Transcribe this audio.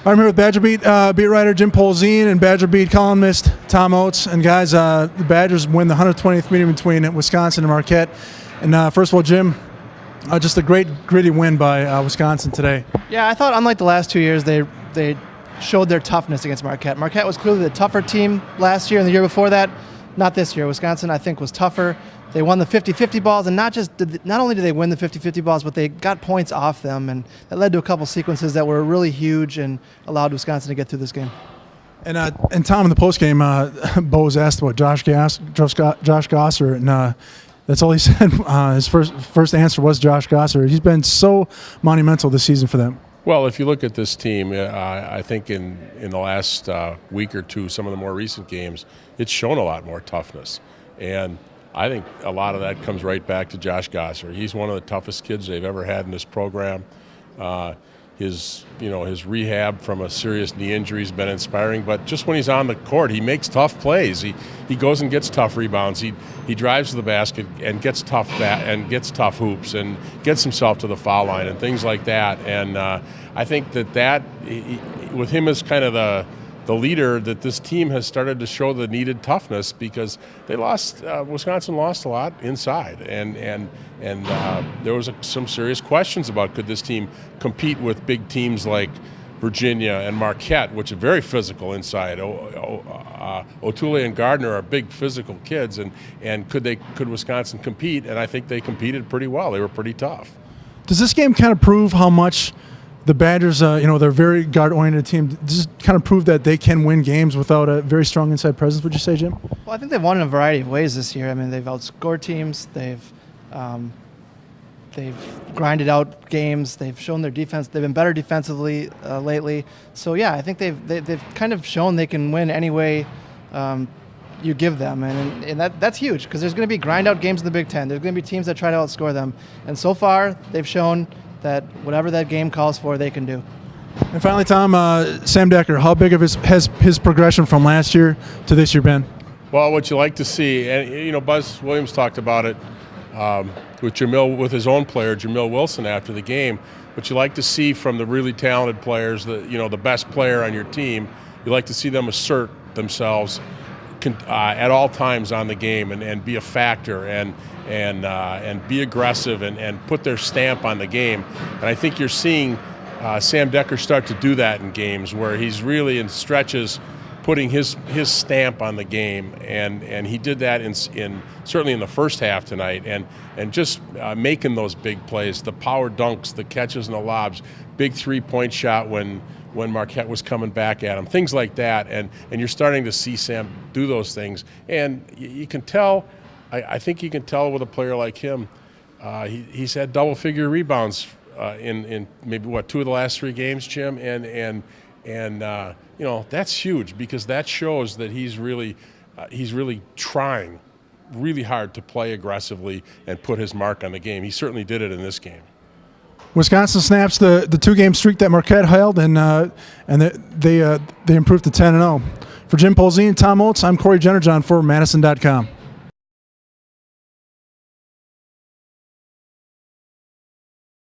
I'm here with Badger Beat beat writer Jim Polzin and Badger Beat columnist Tom Oates. And guys, the Badgers win the 120th meeting between Wisconsin and Marquette. And first of all, Jim, just a great gritty win by Wisconsin today. Yeah, I thought unlike the last 2 years, they showed their toughness against Marquette. Marquette was clearly the tougher team last year and the year before that. Not this year. Wisconsin, I think, was tougher. They won the 50-50 balls, and not only did they win the 50-50 balls, but they got points off them, and that led to a couple sequences that were really huge and allowed Wisconsin to get through this game. And Tom, in the postgame, Bo was asked about Josh Gosser, and that's all he said. His first answer was Josh Gosser. He's been so monumental this season for them. Well, if you look at this team, I think in the last week or two, some of the more recent games, it's shown a lot more toughness. And I think a lot of that comes right back to Josh Gosser. He's one of the toughest kids they've ever had in this program. His rehab from a serious knee injury has been inspiring, but just when he's on the court, he makes tough plays. He goes and gets tough rebounds. He drives to the basket and gets tough hoops and gets himself to the foul line and things like that. And I think that with him as kind of the leader, that this team has started to show the needed toughness, because they lost. Wisconsin lost a lot inside, and there was some serious questions about could this team compete with big teams like Virginia and Marquette, which are very physical inside. O'Toole and Gardner are big physical kids, and could Wisconsin compete? And I think they competed pretty well. They were pretty tough. Does this game kind of prove how much the Badgers, they're a very guard-oriented team, does this kind of prove that they can win games without a very strong inside presence, would you say, Jim? Well, I think they've won in a variety of ways this year. I mean, they've outscored teams. They've grinded out games. They've shown their defense. They've been better defensively lately. So, yeah, I think they've kind of shown they can win any way you give them. And that's huge, because there's going to be grind-out games in the Big Ten. There's going to be teams that try to outscore them. And so far, they've shown that whatever that game calls for, they can do. And finally, Tom, Sam Decker, how big of has his progression from last year to this year been? Well, what you like to see, and Buzz Williams talked about it with his own player, Jamil Wilson, after the game. What you like to see from the really talented players, the best player on your team, you like to see them assert themselves at all times on the game and be a factor and be aggressive and put their stamp on the game. And I think you're seeing Sam Decker start to do that in games where he's really in stretches putting his stamp on the game, and he did that in certainly in the first half tonight, and just making those big plays, the power dunks, the catches and the lobs, big 3-point shot when Marquette was coming back at him, things like that, and you're starting to see Sam do those things, and you can tell. I think you can tell with a player like him, he's had double-figure rebounds in maybe 2 of the last 3 games, Jim, and that's huge, because that shows that he's really trying really hard to play aggressively and put his mark on the game. He certainly did it in this game. Wisconsin snaps the 2-game streak that Marquette held, and they improved to 10-0. For Jim Polzin and Tom Oates, I'm Cory Jennerjohn for madison.com.